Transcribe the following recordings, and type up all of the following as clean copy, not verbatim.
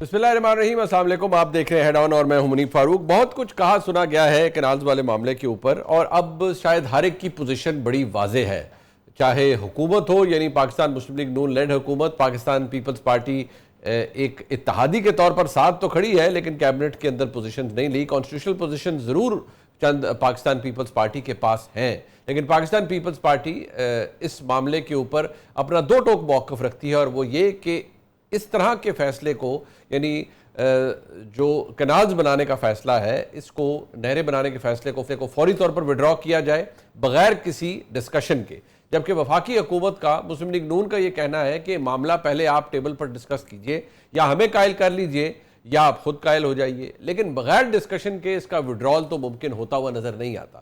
بسم اللہ الرحمن الرحیم، السلام علیکم. آپ دیکھ رہے ہیں ہیڈ آن اور میں ہوں منیب فاروق. بہت کچھ کہا سنا گیا ہے کینالز والے معاملے کے اوپر، اور اب شاید ہر ایک کی پوزیشن بڑی واضح ہے. چاہے حکومت ہو، یعنی پاکستان مسلم لیگ نون لیڈ حکومت، پاکستان پیپلز پارٹی ایک اتحادی کے طور پر ساتھ تو کھڑی ہے لیکن کیبنٹ کے اندر پوزیشن نہیں لی. کانسٹیٹیوشنل پوزیشن ضرور چند پاکستان پیپلز پارٹی کے پاس ہیں، لیکن پاکستان پیپلز پارٹی اس معاملے کے اوپر اپنا دو ٹوک موقف رکھتی ہے، اور وہ یہ کہ اس طرح کے فیصلے کو، یعنی جو کنالز بنانے کا فیصلہ ہے، اس کو نہریں بنانے کے فیصلے کو فوری طور پر وڈرا کیا جائے بغیر کسی ڈسکشن کے. جبکہ وفاقی حکومت کا، مسلم لیگ نون کا یہ کہنا ہے کہ معاملہ پہلے آپ ٹیبل پر ڈسکس کیجئے، یا ہمیں قائل کر لیجئے یا آپ خود قائل ہو جائیے، لیکن بغیر ڈسکشن کے اس کا وڈرال تو ممکن ہوتا ہوا نظر نہیں آتا.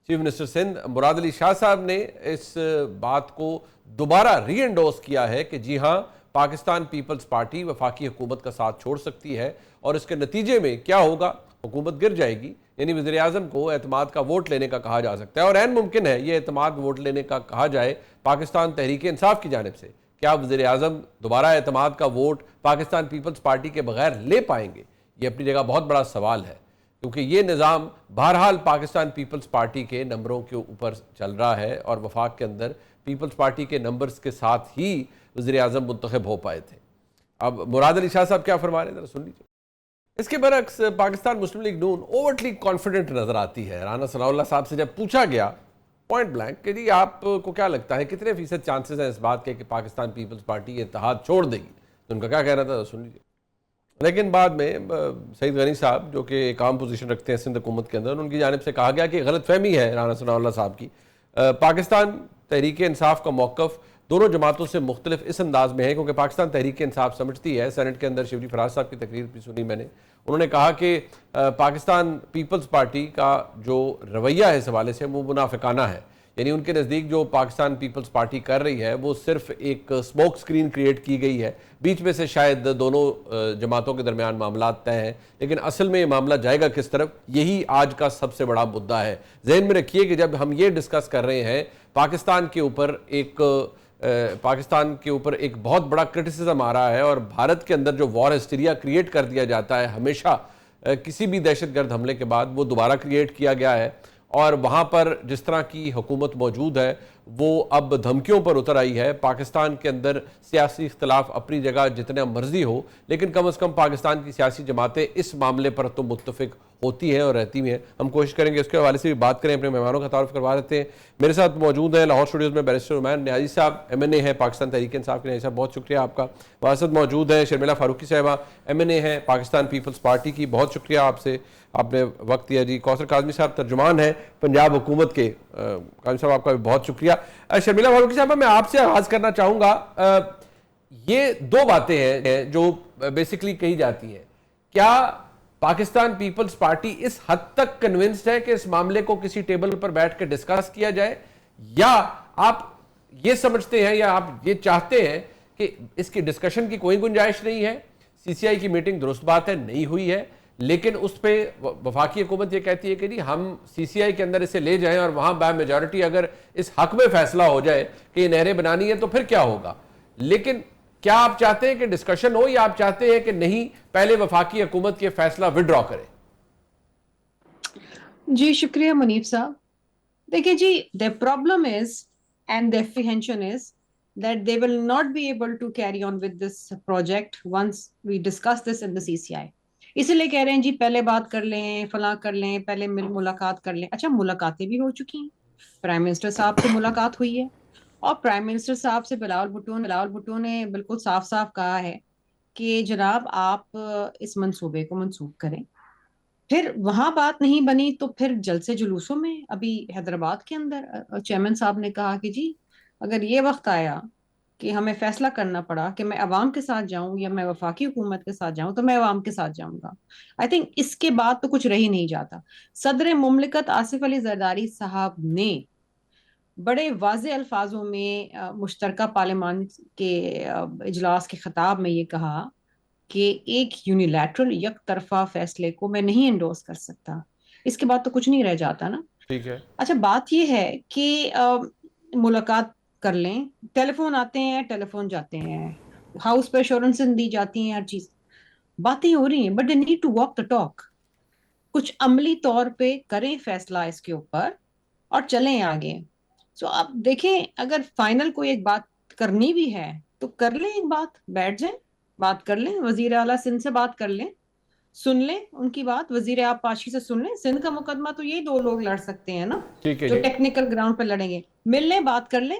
چیف منسٹر سندھ مراد علی شاہ صاحب نے اس بات کو دوبارہ ری انڈورس کیا ہے کہ جی ہاں، پاکستان پیپلز پارٹی وفاقی حکومت کا ساتھ چھوڑ سکتی ہے، اور اس کے نتیجے میں کیا ہوگا؟ حکومت گر جائے گی، یعنی وزیر اعظم کو اعتماد کا ووٹ لینے کا کہا جا سکتا ہے، اور عین ممکن ہے یہ اعتماد ووٹ لینے کا کہا جائے پاکستان تحریک انصاف کی جانب سے. کیا وزیر اعظم دوبارہ اعتماد کا ووٹ پاکستان پیپلز پارٹی کے بغیر لے پائیں گے؟ یہ اپنی جگہ بہت بڑا سوال ہے، کیونکہ یہ نظام بہرحال پاکستان پیپلز پارٹی کے نمبروں کے اوپر چل رہا ہے، اور وفاق کے اندر پیپلز پارٹی کے نمبرز کے ساتھ ہی وزیر اعظم منتخب ہو پائے تھے. اب مراد علی شاہ صاحب کیا فرما رہے ہیں، ذرا سن لیجیے. اس کے برعکس پاکستان مسلم لیگ نون اوورٹلی کانفیڈنٹ نظر آتی ہے. رانا ثناء اللہ صاحب سے جب پوچھا گیا پوائنٹ بلینک کہ جی آپ کو کیا لگتا ہے کتنے فیصد چانسز ہیں اس بات کے کہ پاکستان پیپلز پارٹی اتحاد چھوڑ دے گی، تو ان کا کیا کہنا تھا، سن لیجیے. لیکن بعد میں سعید غنی صاحب، جو کہ ایک عام پوزیشن رکھتے ہیں سندھ حکومت کے اندر، ان کی جانب سے کہا گیا کہ غلط فہمی ہے رانا ثناء اللہ صاحب کی. پاکستان تحریک انصاف کا موقف دونوں جماعتوں سے مختلف اس انداز میں ہے، کیونکہ پاکستان تحریک انصاف سمجھتی ہے، سینٹ کے اندر شبلی فراز صاحب کی تقریر بھی سنی میں نے، انہوں نے کہا کہ پاکستان پیپلز پارٹی کا جو رویہ ہے اس حوالے سے وہ منافقانہ ہے. یعنی ان کے نزدیک جو پاکستان پیپلز پارٹی کر رہی ہے وہ صرف ایک سموک سکرین کریٹ کی گئی ہے، بیچ میں سے شاید دونوں جماعتوں کے درمیان معاملات طے ہیں، لیکن اصل میں یہ معاملہ جائے گا کس طرف، یہی آج کا سب سے بڑا مدعا ہے. ذہن میں رکھیے کہ جب ہم یہ ڈسکس کر رہے ہیں، پاکستان کے اوپر ایک بہت بڑا کرٹیسزم آ رہا ہے، اور بھارت کے اندر جو وار ہسٹیریا کریٹ کر دیا جاتا ہے ہمیشہ کسی بھی دہشت گرد حملے کے بعد، وہ دوبارہ کریٹ کیا گیا ہے، اور وہاں پر جس طرح کی حکومت موجود ہے وہ اب دھمکیوں پر اتر آئی ہے. پاکستان کے اندر سیاسی اختلاف اپنی جگہ جتنا مرضی ہو، لیکن کم از کم پاکستان کی سیاسی جماعتیں اس معاملے پر تو متفق ہوتی ہیں اور رہتی ہیں. ہم کوشش کریں گے اس کے حوالے سے بھی بات کریں. اپنے مہمانوں کا تعارف کروا دیتے ہیں. میرے ساتھ موجود ہیں لاہور اسٹوڈیوز میں بیرسٹر عمیر نیازی صاحب، ایم این اے ہے پاکستان تحریک انصاف کے. نیازی صاحب بہت شکریہ آپ کا. ہمارے ساتھ موجود ہیں شرمیلا فاروقی صاحبہ، ایم این اے ہیں پاکستان پیپلز پارٹی کی. بہت شکریہ آپ سے، آپ نے وقت دیا جی. کوثر کاظمی صاحب ترجمان ہیں پنجاب حکومت کے. کاظمی صاحب آپ کا بھی بہت شکریہ. شرمیلا فاروقی صاحبہ، میں آپ سے آغاز کرنا چاہوں گا. یہ دو باتیں ہیں جو بیسیکلی کہی جاتی ہیں. کیا پاکستان پیپلز پارٹی اس حد تک کنونسڈ ہے کہ اس معاملے کو کسی ٹیبل پر بیٹھ کے ڈسکس کیا جائے، یا آپ یہ سمجھتے ہیں یا آپ یہ چاہتے ہیں کہ اس کی ڈسکشن کی کوئی گنجائش نہیں ہے؟ سی سی آئی کی میٹنگ درست بات ہے نہیں ہوئی ہے، لیکن اس پہ وفاقی حکومت یہ کہتی ہے کہ جی ہم سی سی آئی کے اندر اسے لے جائیں، اور وہاں بائی میجورٹی اگر اس حق میں فیصلہ ہو جائے کہ یہ نہریں بنانی ہے تو پھر کیا ہوگا. لیکن کیا آپ چاہتے ہیں کہ ڈسکشن ہو، یا آپ چاہتے ہیں کہ نہیں پہلے وفاقی حکومت یہ فیصلہ وڈرا کرے؟ جی شکریہ منیب صاحب. دیکھیں جی، the problem is and the apprehension is that they will not be able to carry on with this project once we discuss this in the CCI. اسی لیے کہہ رہے ہیں جی پہلے بات کر لیں، فلاں کر لیں، پہلے ملاقات کر لیں. اچھا، ملاقاتیں بھی ہو چکی ہیں. پرائم منسٹر صاحب سے ملاقات ہوئی ہے، اور پرائم منسٹر صاحب سے بلاول بھٹو نے بالکل صاف صاف کہا ہے کہ جناب آپ اس منصوبے کو منسوخ کریں. پھر وہاں بات نہیں بنی تو پھر جلسے جلوسوں میں ابھی حیدرآباد کے اندر چیئرمین صاحب نے کہا کہ جی اگر یہ وقت آیا کہ ہمیں فیصلہ کرنا پڑا کہ میں عوام کے ساتھ جاؤں یا میں وفاقی حکومت کے ساتھ جاؤں تو میں عوام کے ساتھ جاؤں گا. آئی تھنک اس کے بعد تو کچھ رہ ہی نہیں جاتا. صدر مملکت آصف علی زرداری صاحب نے بڑے واضح الفاظوں میں مشترکہ پارلیمان کے اجلاس کے خطاب میں یہ کہا کہ ایک یونیلیٹرل یک طرفہ فیصلے کو میں نہیں انڈورس کر سکتا. اس کے بعد تو کچھ نہیں رہ جاتا نا. ٹھیک ہے. اچھا، بات یہ ہے کہ ملاقات کر لیں، ٹیلی فون آتے ہیں، ٹیلی فون جاتے ہیں، ہاؤس پہ ایشورنس دی جاتی ہیں ہر چیز. باتیں ہو رہی ہیں but they need to walk the talk. کچھ عملی طور پہ کریں فیصلہ اس کے اوپر اور چلیں آگے. سو اب دیکھیں اگر فائنل کوئی ایک بات کرنی بھی ہے تو کر لیں, ایک بات بیٹھ جائیں بات کر لیں, وزیر اعلیٰ سندھ سے بات کر لیں, سن لیں ان کی بات, وزیر آپ پاشی سے سن لیں. سندھ کا مقدمہ تو یہی دو لوگ لڑ سکتے ہیں نا ٹھیک ہے جو جی. ٹیکنیکل گراؤنڈ پہ لڑیں گے. مل لیں, بات کر لیں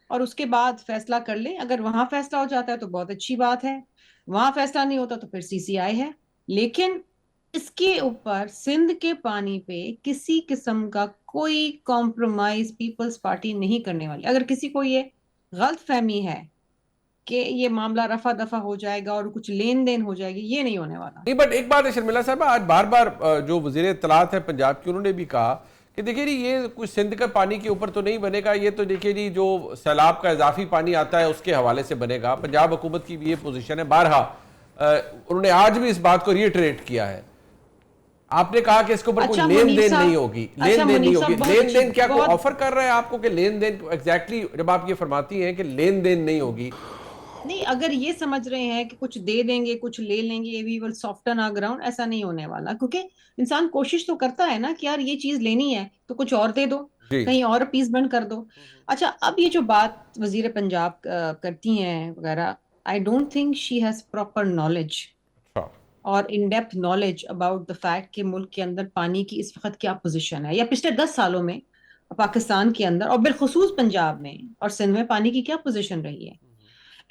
اور اس کے بعد فیصلہ کر لیں. اگر وہاں فیصلہ ہو جاتا ہے تو بہت اچھی بات ہے, وہاں فیصلہ نہیں ہوتا تو پھر سی سی آئی ہے. لیکن اس کے اوپر سندھ کے پانی پہ کسی قسم کا کوئی کمپرومائز پیپلز پارٹی نہیں کرنے والی. اگر کسی کو یہ غلط فہمی ہے کہ یہ معاملہ رفع دفع ہو جائے گا اور کچھ لین دین ہو جائے گی, یہ نہیں ہونے والا. نہیں بٹ ایک بات ہے شرمیلا صاحبہ, آج بار بار جو وزیر اطلاعات ہے پنجاب کی انہوں نے بھی کہا کہ دیکھیے جی یہ کچھ سندھ کا پانی کے اوپر تو نہیں بنے گا, یہ تو دیکھیے جی جو سیلاب کا اضافی پانی آتا ہے اس کے حوالے سے بنے گا. پنجاب حکومت کی بھی یہ پوزیشن ہے. بارہا انہوں نے آج بھی اس بات کو ریٹریٹ کیا ہے. آپ نے کہا کہ اس کے اوپر کوئی لین دین نہیں ہوگی, لین دین نہیں ہوگی. لین دین کیا کوئی آفر کر رہا ہے آپ کو کہ لین دین ایگزیکٹلی جب آپ یہ فرماتی ہیں کہ لین دین نہیں ہوگی؟ نہیں, اگر یہ سمجھ رہے ہیں کہ کچھ دے دیں گے کچھ لے لیں گے وی ول سافٹن آور گراؤنڈ, ایسا نہیں ہونے والا. کیونکہ انسان کوشش تو کرتا ہے نا کہ یار یہ چیز لینی ہے تو کچھ اور دے دو, جی کہیں اور پیس بند کر دو. اچھا, اب یہ جو بات وزیر پنجاب کرتی ہیں وغیرہ, I don't think she has proper knowledge اچھا اور in depth knowledge about the fact کہ ملک کے اندر پانی کی اس وقت کیا پوزیشن ہے, یا پچھلے 10 سالوں میں پاکستان کے اندر اور بالخصوص پنجاب میں اور سندھ میں پانی کی کیا پوزیشن رہی ہے.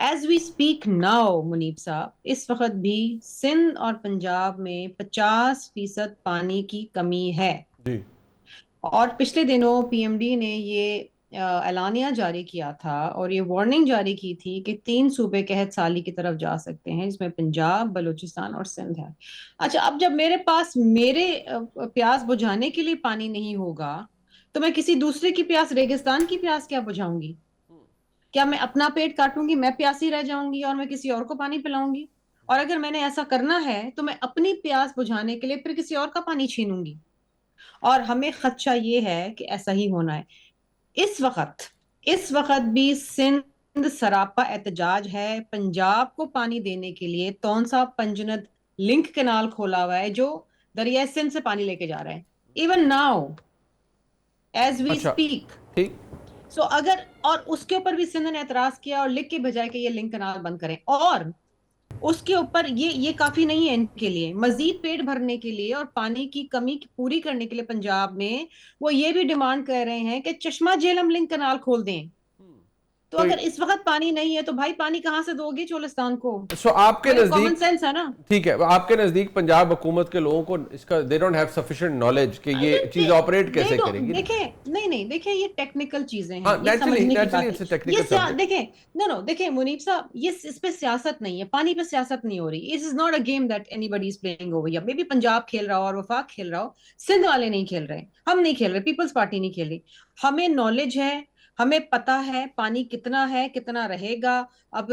ایز وی اسپیک ناؤ منیب صاحب, اس وقت بھی سندھ اور پنجاب میں 50% پانی کی کمی ہے. جی اور پچھلے دنوں پی ایم ڈی نے یہ اعلانیہ جاری کیا تھا اور یہ وارننگ جاری کی تھی کہ 3 صوبے قحط سالی کی طرف جا سکتے ہیں, جس میں پنجاب, بلوچستان اور سندھ ہے. اچھا, اب جب میرے پاس میرے پیاس بجھانے کے لیے پانی نہیں ہوگا تو میں کسی دوسرے کی پیاس, ریگستان کی پیاس کیا بجھاؤں گی؟ کیا میں اپنا پیٹ کاٹوں گی, میں پیاسی رہ جاؤں گی اور میں کسی اور کو پانی پلاؤں گی؟ اور اگر میں نے ایسا کرنا ہے تو میں اپنی پیاس بجھانے کے لیے پھر کسی اور کا پانی چھینوں گی. اور ہمیں خدشہ یہ ہے کہ ایسا ہی ہونا ہے. اس وقت بھی سندھ سراپا احتجاج ہے. پنجاب کو پانی دینے کے لیے تونسا پنجند لنک کنال کھولا ہوا ہے جو دریائے سندھ سے پانی لے کے جا رہا ہے. ایون ناؤ ایز وی اچھا اسپیک. ٹھیک. سو اگر, اور اس کے اوپر بھی سندھ نے اعتراض کیا اور لکھ کے بھیجا کہ یہ لنک کنال بند کریں. اور اس کے اوپر یہ کافی نہیں ہے ان کے لیے, مزید پیٹ بھرنے کے لیے اور پانی کی کمی پوری کرنے کے لیے پنجاب میں وہ یہ بھی ڈیمانڈ کر رہے ہیں کہ چشمہ جہلم لنک کنال کھول دیں. تو اگر اس وقت پانی نہیں ہے تو بھائی پانی کہاں سے دو گے چولستان کو؟ سو آپ کے کامن نزدیک سینس ہے نا. ٹھیک ہے, آپ کے نزدیک پنجاب حکومت کے لوگوں کو اس کا they don't have sufficient knowledge کہ یہ چیز آپریٹ کیسے کرے گی؟ دیکھیں نہیں دیکھیں, یہ ٹیکنیکل چیزیں ہیں, ہاں یہ سمجھنے کی نیچرلی بات اٹس اے ہے. ٹیکنیکل یہ سبجیکٹ. دیکھیں دیکھیں منیب صاحب, یہ اس پہ سیاست نہیں ہے, پانی پہ سیاست نہیں ہو رہی. This is not a game that anybody is playing over here. Maybe Punjab کھیل رہا ہو اور وفاق کھیل رہا ہو, سندھ والے نہیں کھیل رہے, ہم نہیں کھیل رہے, پیپلز پارٹی نہیں کھیل رہی. ہمیں نالج ہے, ہمیں پتا ہے پانی کتنا ہے, کتنا رہے گا. اب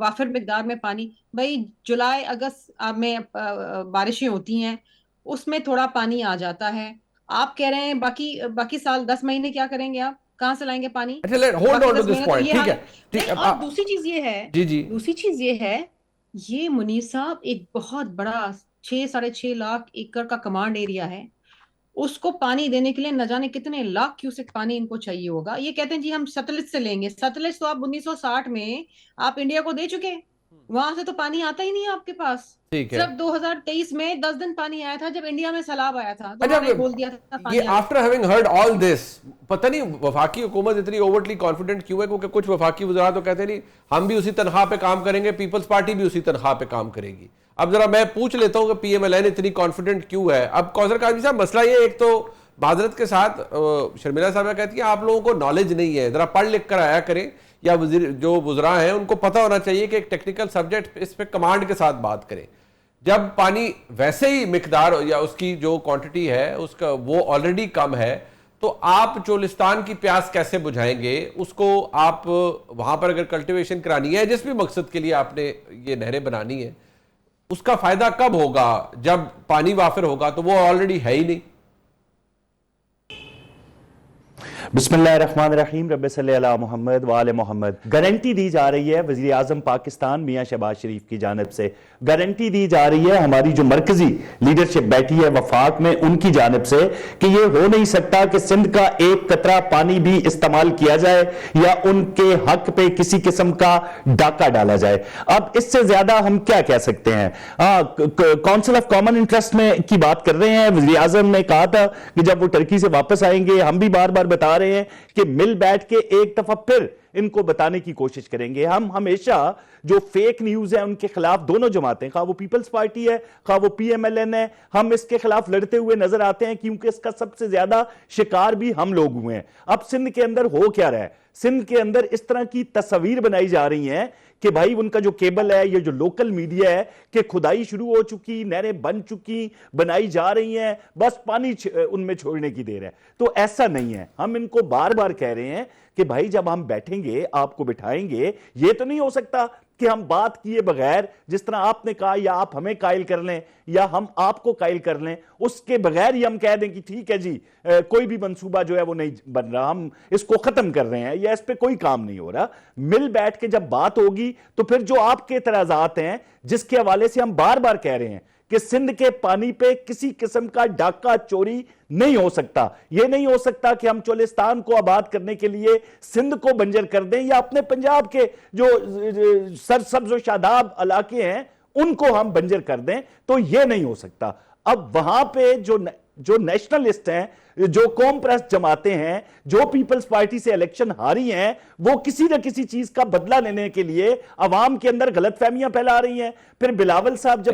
وافر مقدار میں پانی, بھائی جولائی اگست میں بارشیں ہوتی ہیں, اس میں تھوڑا پانی آ جاتا ہے. آپ کہہ رہے ہیں باقی سال 10 مہینے کیا کریں گے, آپ کہاں سے لائیں گے پانی؟ اچھا ہولڈ باقی آن ٹو 10 دس مہینے تو پوائنٹ. یہ ٹھیک حال ہے ہے. ٹھیک نہیں, ہے. اور دوسری چیز یہ ہے, یہ منیر صاحب ایک بہت بڑا 6.5 لاکھ ایکڑ کا کمانڈ ایریا ہے. اس کو پانی دینے کے لیے نہ جانے کتنے لاکھ کیوسک پانی ان کو چاہیے ہوگا. یہ کہتے ہیں جی ہم ستلج سے لیں گے. ستلج تو آپ 1960 میں آپ انڈیا کو دے چکے, وہاں سے تو پانی آتا ہی نہیں ہے آپ کے پاس. ٹھیک ہے. صرف 2023 میں 10 دن پانی آیا تھا جب انڈیا میں سیلاب آیا تھا, تو اچھا انہوں نے بول دیا تھا یہ پانی آ. آفٹر ہیونگ ہرڈ آل دس, پتہ نہیں وفاقی حکومت اتنی اوورٹلی کانفیڈنٹ کیوں ہے, کیونکہ کچھ وفاقی وزراء تو کہتے نہیں ہم بھی اسی تنخواہ پہ کام کریں گے, پیپلز پارٹی بھی اسی تنخواہ پہ کام کرے گی. اب ذرا میں پوچھ لیتا ہوں کہ پی ایم ایل این اتنی کانفیڈنٹ کیوں ہے. اب کوثر قاضی صاحب مسئلہ یہ, ایک تو معذرت کے ساتھ شرمیلا صاحبہ کہتی ہیں آپ لوگوں کو نالج نہیں ہے, ذرا پڑھ لکھ کر آیا کریں, یا جو وزراء ہیں ان کو پتہ ہونا چاہیے کہ ایک ٹیکنیکل سبجیکٹ اس پہ کمانڈ کے ساتھ بات کریں. جب پانی ویسے ہی مقدار یا اس کی جو کوانٹٹی ہے اس کا وہ آلریڈی کم ہے, تو آپ چولستان کی پیاس کیسے بجھائیں گے؟ اس کو آپ وہاں پر اگر کلٹیویشن کرانی ہے, جس بھی مقصد کے لیے آپ نے یہ نہریں بنانی ہے, اس کا فائدہ کب ہوگا؟ جب پانی وافر ہوگا, تو وہ آلریڈی ہے ہی نہیں. بسم اللہ الرحمن الرحیم، رب صلی علی محمد وآل محمد۔ گارنٹی دی جا رہی ہے وزیر اعظم پاکستان میاں شہباز شریف کی جانب سے، گارنٹی دی جا رہی ہے ہماری جو مرکزی لیڈرشپ بیٹھی ہے وفاق میں ان کی جانب سے کہ یہ ہو نہیں سکتا کہ سندھ کا ایک قطرہ پانی بھی استعمال کیا جائے یا ان کے حق پہ کسی قسم کا ڈاکہ ڈالا جائے۔ اب اس سے زیادہ ہم کیا کہہ سکتے ہیں؟ کونسل آف کامن انٹرسٹ میں کی بات کر رہے ہیں۔ وزیر اعظم نے کہا تھا کہ جب وہ ٹرکی سے واپس آئیں گے ہم بھی بار بار بتا رہے ہیں کہ مل بیٹھ کے ایک دفعہ پھر ان کو بتانے کی کوشش کریں گے۔ ہم ہمیشہ جو فیک نیوز ہے ان کے خلاف دونوں جماعتیں، خواہ وہ پیپلز پارٹی ہے خواہ وہ پی ایم ایل این ہے، ہم اس کے خلاف لڑتے ہوئے نظر آتے ہیں کیونکہ اس کا سب سے زیادہ شکار بھی ہم لوگ ہوئے ہیں۔ اب سندھ کے اندر ہو کیا رہا ہے؟ سندھ کے اندر اس طرح کی تصاویر بنائی جا رہی ہیں کہ بھائی ان کا جو کیبل ہے، یہ جو لوکل میڈیا ہے کہ کھدائی شروع ہو چکی، نہریں بن چکی، بنائی جا رہی ہیں، بس پانی ان میں چھوڑنے کی دیر ہے۔ تو ایسا نہیں ہے، ہم ان کو بار بار کہہ رہے ہیں کہ بھائی جب ہم بیٹھیں گے آپ کو بٹھائیں گے، یہ تو نہیں ہو سکتا کہ ہم بات کیے بغیر، جس طرح آپ نے کہا یا آپ ہمیں قائل کر لیں یا ہم آپ کو قائل کر لیں، اس کے بغیر ہی ہم کہہ دیں کہ ٹھیک ہے جی کوئی بھی منصوبہ جو ہے وہ نہیں بن رہا، ہم اس کو ختم کر رہے ہیں یا اس پہ کوئی کام نہیں ہو رہا۔ مل بیٹھ کے جب بات ہوگی تو پھر جو آپ کے اعتراضات ہیں جس کے حوالے سے ہم بار بار کہہ رہے ہیں کہ سندھ کے پانی پہ کسی قسم کا ڈاکہ چوری نہیں ہو سکتا، یہ نہیں ہو سکتا کہ ہم چولستان کو آباد کرنے کے لیے سندھ کو بنجر کر دیں یا اپنے پنجاب کے جو سرسبز و شاداب علاقے ہیں ان کو ہم بنجر کر دیں، تو یہ نہیں ہو سکتا۔ اب وہاں پہ جو نیشنلسٹ ہیں، جو قوم پرست جماعتیں ہیں، جو پیپلز پارٹی سے الیکشن ہاری ہیں، وہ کسی نہ کسی چیز کا بدلہ لینے کے لیے عوام کے اندر غلط فہمیاں پھیلا رہی ہیں۔ پھر بلاول صاحب جب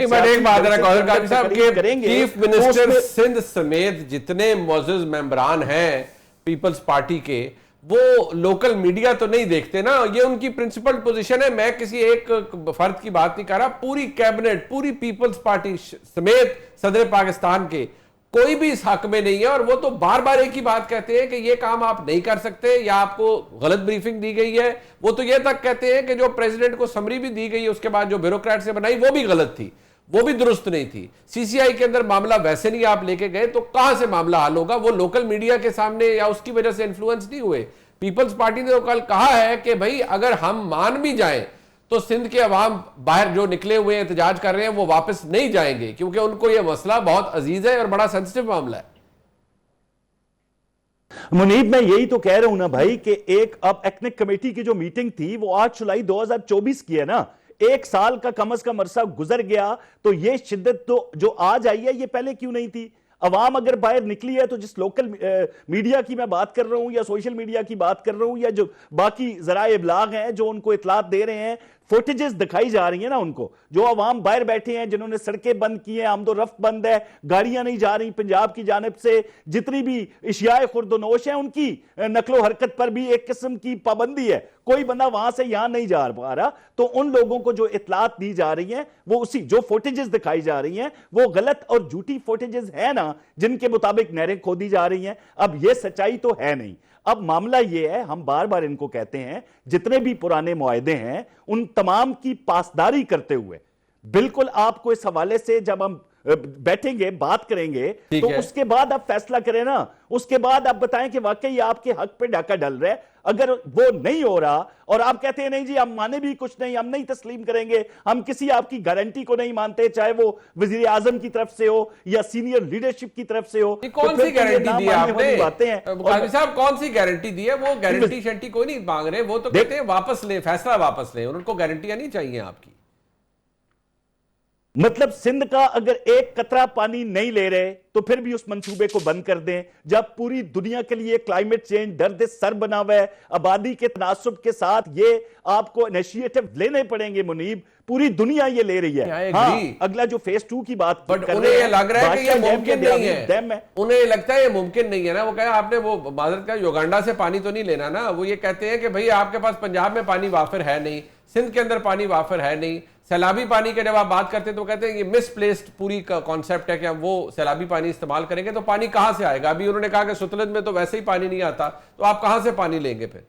چیف منسٹر سندھ سمیت جتنے معزز ممبران ہیں پیپلز پارٹی کے، وہ لوکل میڈیا تو نہیں دیکھتے نا، یہ ان کی پرنسپل پوزیشن ہے۔ میں کسی ایک فرد کی بات نہیں کر رہا، پوری کیبنٹ، پوری پیپلز پارٹی سمیت صدر پاکستان کے کوئی بھی اس حق میں نہیں ہے، اور وہ تو بار بار ایک ہی بات کہتے ہیں کہ یہ کام آپ نہیں کر سکتے یا آپ کو غلط بریفنگ دی گئی ہے۔ وہ تو یہ تک کہتے ہیں کہ جو پریزیڈنٹ کو سمری بھی دی گئی اس کے بعد جو بیوروکریٹ سے بنائی وہ بھی غلط تھی، وہ بھی درست نہیں تھی۔ سی سی آئی کے اندر معاملہ ویسے نہیں آپ لے کے گئے تو کہاں سے معاملہ حل ہوگا؟ وہ لوکل میڈیا کے سامنے یا اس کی وجہ سے انفلوئنس نہیں ہوئے۔ پیپلز پارٹی نے تو کل کہا ہے کہ بھئی اگر ہم مان بھی جائیں تو سندھ کے عوام باہر جو نکلے ہوئے احتجاج کر رہے ہیں وہ واپس نہیں جائیں گے، کیونکہ ان کو یہ مسئلہ بہت عزیز ہے اور بڑا سینسٹیو معاملہ ہے۔ منیب میں یہی تو کہہ رہا ہوں نا بھائی کہ ایک اب ایکنک کمیٹی کی جو میٹنگ تھی وہ 8 جولائی 2024 کی ہے نا، ایک سال کا کم از کم عرصہ گزر گیا، تو یہ شدت تو جو آج آئی ہے یہ پہلے کیوں نہیں تھی؟ عوام اگر باہر نکلی ہے تو جس لوکل میڈیا کی میں بات کر رہا ہوں یا سوشل میڈیا کی بات کر رہا ہوں یا جو باقی ذرائع ابلاغ ہیں جو ان کو اطلاعات دے رہے ہیں، فوٹیجز دکھائی جا رہی ہیں نا ان کو، جو عوام باہر بیٹھے ہیں، جنہوں نے سڑکیں بند کی ہیں، آمد و رفت بند ہے، گاڑیاں نہیں جا رہی پنجاب کی جانب سے، جتنی بھی اشیاء خورد و نوش ہیں ان کی نقل و حرکت پر بھی ایک قسم کی پابندی ہے، کوئی بندہ وہاں سے یہاں نہیں جا پا رہا، تو ان لوگوں کو جو اطلاعات دی جا رہی ہیں وہ اسی جو فوٹیجز دکھائی جا رہی ہیں وہ غلط اور جھوٹی فوٹیجز ہیں نا، جن کے مطابق نہریں کھودی جا رہی ہیں۔ اب یہ سچائی تو ہے نہیں۔ اب معاملہ یہ ہے، ہم بار بار ان کو کہتے ہیں جتنے بھی پرانے معاہدے ہیں ان تمام کی پاسداری کرتے ہوئے، بالکل آپ کو اس حوالے سے جب ہم بیٹھیں گے بات کریں گے تو اس کے بعد آپ فیصلہ کریں نا، اس کے بعد آپ بتائیں کہ واقعی آپ کے حق پہ ڈاکہ ڈل رہا ہے۔ اگر وہ نہیں ہو رہا اور آپ کہتے ہیں نہیں جی ہم مانے بھی کچھ نہیں، ہم نہیں تسلیم کریں گے، ہم کسی آپ کی گارنٹی کو نہیں مانتے، چاہے وہ وزیر اعظم کی طرف سے ہو یا سینئر لیڈرشپ کی طرف سے ہو، کون سی گارنٹی دی ہے آپ نے؟ قاضی صاحب کون سی گارنٹی دی ہے؟ وہ گارنٹی شنٹی کوئی نہیں مانگ رہے، وہ تو کہتے ہیں واپس لیں، فیصلہ واپس لیں، ان کو گارنٹیاں نہیں چاہیے آپ کی۔ مطلب سندھ کا اگر ایک قطرہ پانی نہیں لے رہے تو پھر بھی اس منصوبے کو بند کر دیں، جب پوری دنیا کے لیے کلائمیٹ چینج درد سر بنا ہوا ہے، آبادی کے تناسب کے ساتھ یہ آپ کو انیشیٹو لینے پڑیں گے منیب، پوری دنیا یہ لے رہی ہے۔ ہاں اگلا جو فیز 2 کی بات کر رہے ہیں، انہیں یہ لگ رہا ہے کہ یہ ممکن نہیں ہے، انہیں یہ لگتا ہے یہ ممکن نہیں ہے نا، وہ کہا آپ نے وہ معذرت کا یوگانڈا سے پانی تو نہیں لینا نا، وہ یہ کہتے ہیں کہ بھئی آپ کے پاس پنجاب میں پانی وافر ہے نہیں، سندھ کے اندر پانی وافر ہے نہیں، سیلابی پانی کے جب آپ بات کرتے ہیں تو کہتے ہیں یہ مس پلیسڈ پوری کانسیپٹ ہے کہ ہم وہ سیلابی پانی استعمال کریں گے تو پانی کہاں سے آئے گا؟ ابھی انہوں نے کہا کہ ستلج میں تو ویسے ہی پانی نہیں آتا، تو آپ کہاں سے پانی لیں گے پھر؟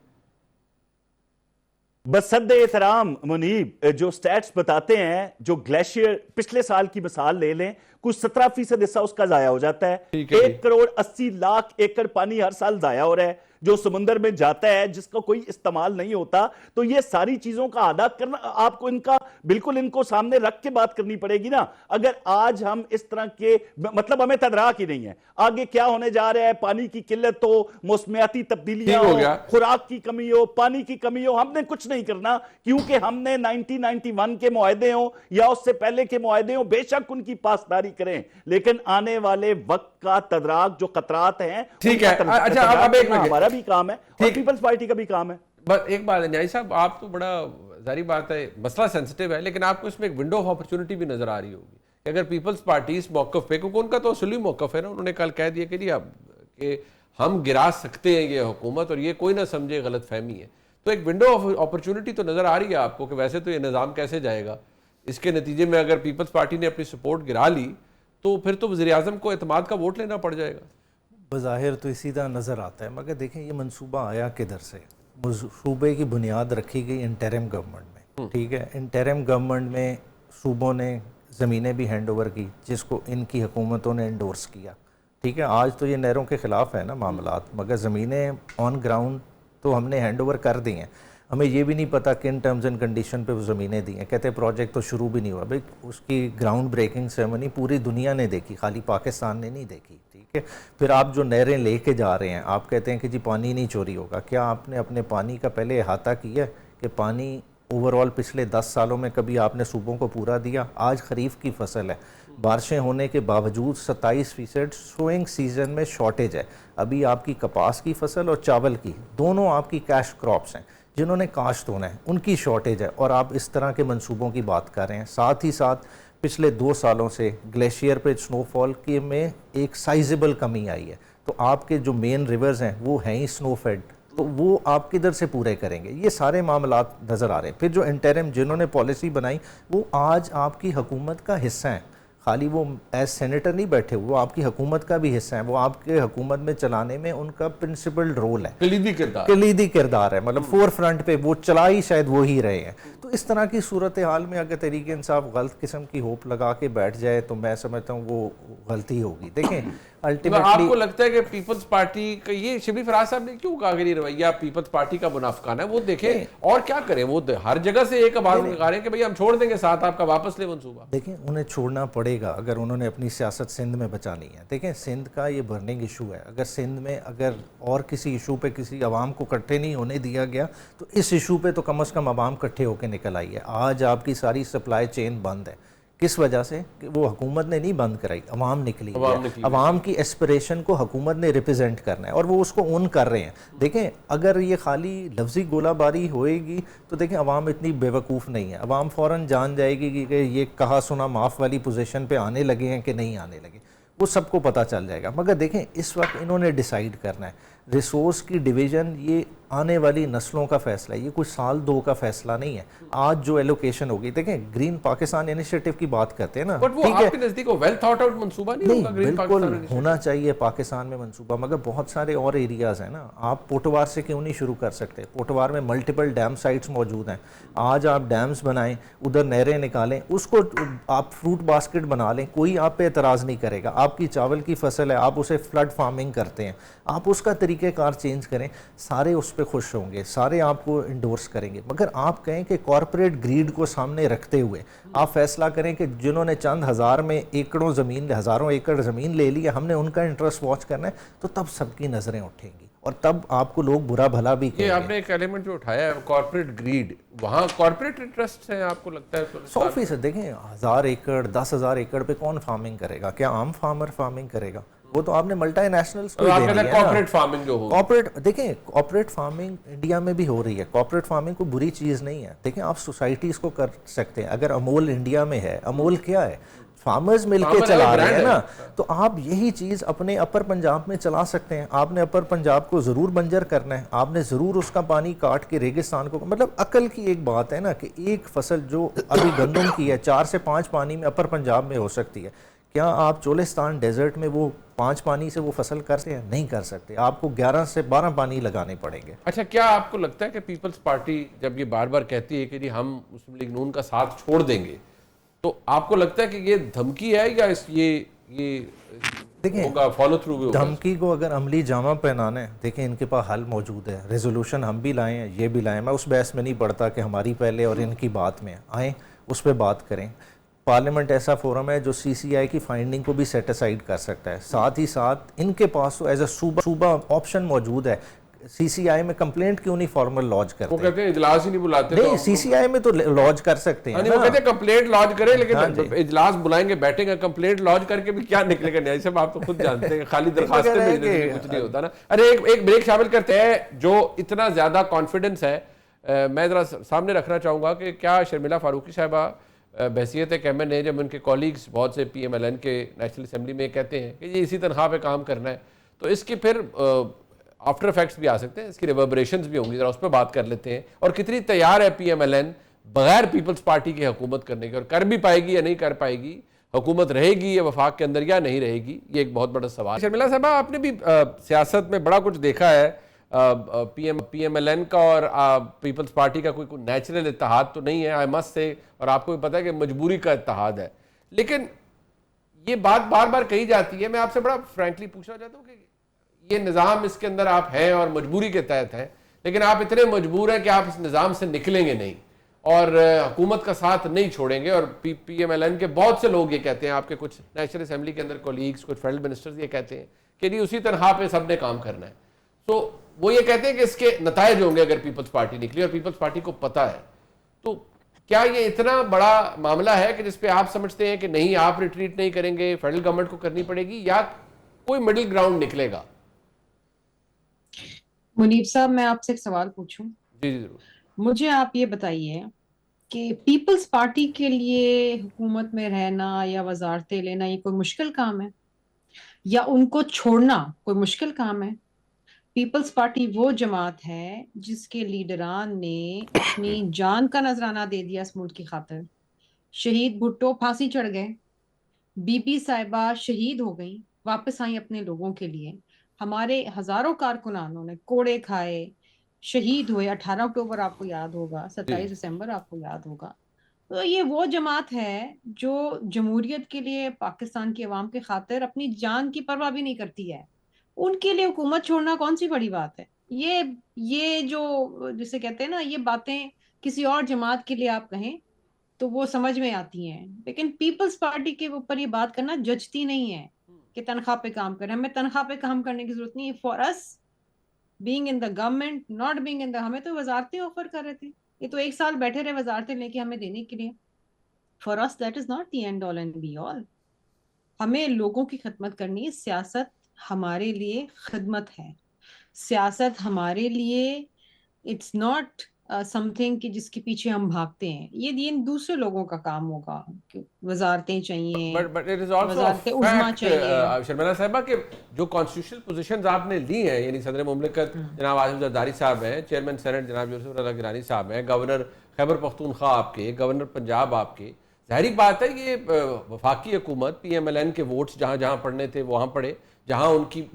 بصد احترام منیب، جو سٹیٹس بتاتے ہیں، جو گلیشیئر پچھلے سال کی مثال لے لیں، کچھ 17% حصہ اس کا ضائع ہو جاتا ہے، 1 کروڑ 80 لاکھ ایکڑ پانی ہر سال ضائع ہو رہا ہے، جو سمندر میں جاتا ہے جس کا کوئی استعمال نہیں ہوتا. تو یہ ساری چیزوں کا اعادہ کرنا آپ کو بالکل ان کو سامنے رکھ کے بات کرنی پڑے گی نا. اگر آج ہم اس طرح کے مطلب ہمیں تدراک ہی نہیں ہے آگے کیا ہونے جا رہا ہے, پانی کی قلت ہو, موسمیاتی تبدیلیاں ہو, خوراک کی کمی ہو, پانی کی کمی ہو, ہم نے کچھ نہیں کرنا کیونکہ ہم نے 1991 کے معاہدے ہوں یا اس سے پہلے کے معاہدے ہوں, بے شک ان کی پاسداری کریں, لیکن آنے والے وقت کا تدراک جو خطرات ہیں ٹھیک ہے. اچھا اب ایک منٹ, ہمارا بھی کام ہے اور پیپلز پارٹی کا بھی کام ہے. بس ایک بات ہے نیائی صاحب, آپ تو بڑا ظاہری بات ہے مسئلہ سینسٹیو ہے, لیکن آپ کو اس میں ایک ونڈو آف اپرچونٹی بھی نظر آ رہی ہوگی کہ اگر پیپلز پارٹی اس موقف پہ, کیونکہ ان کا تو اصولی موقف ہے نا, انہوں نے کل کہہ دیا کہ جی اب کہ ہم گرا سکتے ہیں یہ حکومت اور یہ کوئی نہ سمجھے غلط فہمی ہے, تو ایک ونڈو آف اپرچونٹی تو نظر آ رہی ہے آپ کو کہ ویسے تو یہ نظام کیسے جائے گا. اس کے نتیجے میں اگر پیپلز پارٹی نے اپنی سپورٹ گرا لی تو پھر تو وزیر اعظم کو اعتماد کا ووٹ لینا پڑ جائے گا. بظاہر تو اسی طرح نظر آتا ہے, مگر دیکھیں یہ منصوبہ آیا کدھر سے. صوبے کی بنیاد رکھی گئی انٹرم گورنمنٹ میں, ٹھیک ہے. انٹرم گورنمنٹ میں صوبوں نے زمینیں بھی ہینڈ اوور کی جس کو ان کی حکومتوں نے انڈورس کیا, ٹھیک ہے. آج تو یہ نہروں کے خلاف ہے نا معاملات, مگر زمینیں آن گراؤنڈ تو ہم نے ہینڈ اوور کر دی ہیں. ہمیں یہ بھی نہیں پتا کن ٹرمز اینڈ کنڈیشن پہ وہ زمینیں دی ہیں. کہتے ہیں پروجیکٹ تو شروع بھی نہیں ہوا. بھائی اس کی گراؤنڈ بریکنگ سیرمنی پوری دنیا نے دیکھی, خالی پاکستان نے نہیں دیکھی, ٹھیک ہے. پھر آپ جو نہریں لے کے جا رہے ہیں, آپ کہتے ہیں کہ جی پانی نہیں چوری ہوگا. کیا آپ نے اپنے پانی کا پہلے احاطہ کیا ہے کہ پانی اوور آل پچھلے 10 سالوں میں کبھی آپ نے صوبوں کو پورا دیا؟ آج خریف کی فصل ہے, بارشیں ہونے کے باوجود 27% سوئنگ سیزن میں شارٹیج ہے. ابھی آپ کی کپاس کی فصل اور چاول کی دونوں آپ کی کیش کراپس ہیں, جنہوں نے کاشت ہونا ہے ان کی شارٹیج ہے, اور آپ اس طرح کے منصوبوں کی بات کر رہے ہیں. ساتھ ہی ساتھ پچھلے 2 سالوں سے گلیشیئر پہ سنو فال کے میں ایک سائزیبل کمی آئی ہے, تو آپ کے جو مین ریورز ہیں وہ ہیں ہی سنو فیڈ, تو وہ آپ کدھر سے پورے کریں گے؟ یہ سارے معاملات نظر آ رہے ہیں. پھر جو انٹرم جنہوں نے پالیسی بنائی وہ آج آپ کی حکومت کا حصہ ہیں, خالی وہ ایز سینیٹر نہیں بیٹھے, وہ آپ کی حکومت کا بھی حصہ ہیں, وہ آپ کے حکومت میں چلانے میں ان کا پرنسپل رول ہے, کلیدی کردار ہے, مطلب فور فرنٹ پہ وہ چلا ہی شاید وہی رہے ہیں. تو اس طرح کی صورتحال میں اگر تحریک انصاف غلط قسم کی ہوپ لگا کے بیٹھ جائے تو میں سمجھتا ہوں وہ غلطی ہوگی. دیکھیں الٹیمیٹلی آپ کو لگتا ہے کہ پیپلز پارٹی کا یہ شبلی فراز صاحب نے کیوں کہا کہ یہ رویہ پیپلز پارٹی کا منافقانہ ہے؟ وہ دیکھیں اور کیا کریں, وہ ہر جگہ سے ایک آواز لگا رہے ہیں کہ بھئی ہم چھوڑ دیں گے ساتھ آپ کا واپس لے منصوبہ. دیکھیں انہیں چھوڑنا پڑے گا اگر انہوں نے اپنی سیاست سندھ میں بچانی ہے. دیکھیں سندھ کا یہ برننگ ایشو ہے, اگر سندھ میں اگر اور کسی ایشو پہ کسی عوام کو اکٹھے نہیں ہونے دیا گیا تو اس ایشو پہ تو کم از کم عوام اکٹھے ہو کے نکل آئی ہے. آج آپ کی ساری سپلائی چین بند ہے, کس وجہ سے؟ کہ وہ حکومت نے نہیں بند کرائی, عوام نکلی ہے. عوام کی ایسپریشن کو حکومت نے ریپرزینٹ کرنا ہے اور وہ اس کو اون کر رہے ہیں. دیکھیں اگر یہ خالی لفظی گولہ باری ہوئے گی تو دیکھیں عوام اتنی بے وقوف نہیں ہے, عوام فوراً جان جائے گی کہ یہ کہا سنا معاف والی پوزیشن پہ آنے لگے ہیں کہ نہیں آنے لگے, وہ سب کو پتہ چل جائے گا. مگر دیکھیں اس وقت انہوں نے ڈیسائیڈ کرنا ہے, ریسورس کی ڈویژن یہ آنے والی نسلوں کا فیصلہ ہے, یہ کوئی سال 2 کا فیصلہ نہیں ہے. آج جو ایلوکیشن ہوگی, دیکھیں گرین پاکستان انیشیٹو کی بات کرتے ہیں نا, بٹ وہ آپ کے نزدیک ویل تھاٹ آؤٹ منصوبہ نہیں ہوگا گرین بالکل پاکستان ہونا چاہیے پاکستان میں منصوبہ, مگر بہت سارے اور ایریاز ہیں نا. آپ پوٹوار سے کیوں نہیں شروع کر سکتے؟ پوٹوار میں ملٹیپل ڈیم سائٹس موجود ہیں. آج آپ ڈیمز بنائیں, ادھر نہریں نکالیں, اس کو آپ فروٹ باسکٹ بنا لیں, کوئی آپ پہ اعتراض نہیں کرے گا. آپ کی چاول کی فصل ہے, آپ اسے فلڈ فارمنگ کرتے ہیں, آپ اس کا طریقہ کار چینج کریں, سارے اس پہ خوش ہوں گے, سارے آپ کو انڈورس کریں گے. مگر آپ کہیں کہ کارپوریٹ گریڈ کو سامنے رکھتے ہوئے آپ فیصلہ کریں کہ جنہوں نے چند ہزار میں ایکڑوں زمین, ہزاروں ایکڑ زمین لے لی ہے, ہم نے ان کا انٹرسٹ واچ کرنا ہے, تو تب سب کی نظریں اٹھیں گی اور تب آپ کو لوگ برا بھلا بھی کہیں گے. یہ آپ نے ایک ایلیمنٹ جو اٹھایا ہے کارپوریٹ گریڈ, وہاں کارپوریٹ انٹرسٹ ہیں آپ کو لگتا ہے 100%؟ دیکھیں 1000 ایکڑ 10,000 ایکڑ پہ کون فارمنگ کرے گا؟ کیا عام فارمر فارمنگ کرے گا؟ وہ تو آپ نے ملٹی نیشنلز کو دے دی ہے. کارپوریٹ فارمنگ جو ہو, کارپوریٹ دیکھیں کارپوریٹ فارمنگ انڈیا میں بھی ہو رہی ہے. کارپوریٹ فارمنگ کو بری چیز نہیں ہے. دیکھیں آپ سوسائٹیز کو کر سکتے ہیں. اگر امول انڈیا میں ہے, امول کیا ہے؟ فارمرز مل کے چلا رہے ہیں نا, تو آپ یہی چیز اپنے اپر پنجاب میں چلا سکتے ہیں. آپ نے اپر پنجاب کو ضرور بنجر کرنا ہے, آپ نے ضرور اس کا پانی کاٹ کے ریگستان کو, مطلب عقل کی ایک بات ہے نا کہ ایک فصل جو ابھی گندم کی ہے 4 سے 5 پانی میں اپر پنجاب میں ہو سکتی ہے, کیا آپ چولستان ڈیزرٹ میں وہ 5 پانی سے وہ فصل کرتے ہیں؟ نہیں کر سکتے. آپ کو 11 سے 12 پانی لگانے پڑیں گے. اچھا کیا آپ کو لگتا ہے کہ پیپلز پارٹی جب یہ بار بار کہتی ہے کہ جی ہم مسلم لیگ نون کا ساتھ چھوڑ دیں گے, تو آپ کو لگتا ہے کہ یہ دھمکی ہے یا یہ دیکھیں ہوگا, فالو تھرو بھی ہوگا. دھمکی کو اگر عملی جامہ پہنانا ہے, دیکھیں ان کے پاس حل موجود ہے, ریزولوشن ہم بھی لائیں ہیں, یہ بھی لائیں. میں اس بحث میں نہیں پڑتا کہ ہماری پہلے اور ان کی بات میں آئیں, اس پہ بات کریں. پارلیمنٹ ایسا فورم ہے جو سی سی آئی کی فائنڈنگ کو بھی سیٹ اسائیڈ کر سکتا ہے. ساتھ ہی ساتھ ان کے پاس تو ایز اے صوبہ آپشن موجود ہے. سی سی آئی میں کمپلینٹ کیوں نہیں فارمل لانچ کرتے؟ وہ کہتے ہیں اجلاس ہی نہیں بلاتے. نہیں, سی سی آئی میں تو لانچ کر سکتے ہیں. وہ کہتے ہیں کمپلینٹ لانچ کریں, لیکن اجلاس بلائیں گے, بیٹھیں گے, کمپلینٹ لانچ کر کے بھی کیا نکلے گا؟ نہیں صاحب, آپ تو خود جانتے ہیں خالی درخواستیں بھیجنے سے کچھ نہیں ہوتا نا. ارے ایک بریک شامل کرتے ہیں. جو اتنا زیادہ کانفیڈنس ہے, میں ذرا سامنے رکھنا چاہوں گا کہ کیا شرمیلا فاروقی صاحبہ بحیثیت ایک ایم این اے, جب ان کے کولیگز بہت سے پی ایم ایل این کے نیشنل اسمبلی میں کہتے ہیں کہ یہ اسی تنخواہ پہ کام کرنا ہے, تو اس کی پھر آفٹر افیکٹس بھی آ سکتے ہیں, اس کی ریوربریشنز بھی ہوں گی. ذرا اس پہ بات کر لیتے ہیں. اور کتنی تیار ہے پی ایم ایل این بغیر پیپلز پارٹی کی حکومت کرنے کی, اور کر بھی پائے گی یا نہیں کر پائے گی, حکومت رہے گی یا وفاق کے اندر یا نہیں رہے گی, یہ ایک بہت بڑا سوال. شرمیلا صاحبہ, آپ نے بھی سیاست میں بڑا کچھ دیکھا ہے. پی ایم ایل این کا اور پیپلز پارٹی کا کوئی نیچرل اتحاد تو نہیں ہے, آئی مسٹ سے, اور آپ کو بھی پتہ ہے کہ مجبوری کا اتحاد ہے. لیکن یہ بات بار بار کہی جاتی ہے, میں آپ سے بڑا فرینکلی پوچھنا چاہتا ہوں کہ یہ نظام اس کے اندر آپ ہیں اور مجبوری کے تحت ہیں, لیکن آپ اتنے مجبور ہیں کہ آپ اس نظام سے نکلیں گے نہیں اور حکومت کا ساتھ نہیں چھوڑیں گے. اور پی ایم ایل این کے بہت سے لوگ یہ کہتے ہیں, آپ کے کچھ نیشنل اسمبلی کے اندر کولیگز, کچھ فیڈرل منسٹرز یہ کہتے ہیں کہ نہیں, اسی تنخواہ پہ سب نے کام کرنا ہے. تو وہ یہ کہتے ہیں کہ اس کے نتائج ہوں گے اگر پیپلز پارٹی نکلی, اور پیپلز پارٹی کو پتہ ہے. تو کیا یہ اتنا بڑا معاملہ ہے کہ جس پہ آپ سمجھتے ہیں کہ نہیں, آپ ریٹریٹ نہیں کریں گے, فیڈرل گورنمنٹ کو کرنی پڑے گی, یا کوئی مڈل گراؤنڈ نکلے گا؟ منیب صاحب, میں آپ سے ایک سوال پوچھوں. جی جی ضرور. مجھے آپ یہ بتائیے کہ پیپلز پارٹی کے لیے حکومت میں رہنا یا وزارتیں لینا یہ کوئی مشکل کام ہے, یا ان کو چھوڑنا کوئی مشکل کام ہے؟ پیپلز پارٹی وہ جماعت ہے جس کے لیڈران نے اپنی جان کا نذرانہ دے دیا اس ملک کی خاطر. شہید بھٹو پھانسی چڑھ گئے, بی پی صاحبہ شہید ہو گئی, واپس آئیں اپنے لوگوں کے لیے. ہمارے ہزاروں کارکنانوں نے کوڑے کھائے, شہید ہوئے. 18 اکتوبر آپ کو یاد ہوگا, 27 دسمبر آپ کو یاد ہوگا. تو یہ وہ جماعت ہے جو جمہوریت کے لیے, پاکستان کی عوام کے خاطر اپنی جان کی پرواہ بھی نہیں کرتی ہے. ان کے لیے حکومت چھوڑنا کون سی بڑی بات ہے؟ یہ جو جسے کہتے ہیں نا, یہ باتیں کسی اور جماعت کے لیے آپ کہیں تو وہ سمجھ میں آتی ہیں, لیکن پیپلز پارٹی کے اوپر یہ بات کرنا جچتی نہیں ہے کہ تنخواہ پہ کام کریں. ہمیں تنخواہ پہ کام کرنے کی ضرورت نہیں ہے. For us being in the government, not being in the, ہمیں تو وزارتیں آفر کر رہے تھے, یہ تو 1 سال بیٹھے رہے وزارتیں لے کے ہمیں دینے کے لیے. For us that is not the end all and be all. ہمیں لوگوں کی خدمت کرنی ہے. سیاست ہمارے لیے خدمت ہے. سیاست ہمارے لیے اٹس ناٹ سم تھنگ کہ جس کے پیچھے ہم بھاگتے ہیں. یہ دوسرے لوگوں کا کام ہوگا. وزارتیں چاہیے, وزارتیں عظمیٰ چاہیے. شرمیلا صاحبہ, کہ جو کانسٹیٹیوشنل پوزیشنز آپ نے لی ہیں, یعنی صدر مملکت جناب آصف زرداری صاحب ہیں, چیئرمین سینٹ جناب یوسف رضا گیلانی صاحب ہیں, گورنر خیبر پختونخوا آپ کے, گورنر پنجاب آپ کے, ظاہری بات ہے یہ وفاقی حکومت, پی ایم ایل این کے ووٹس جہاں جہاں پڑنے تھے وہاں پڑے, جہاں ان کی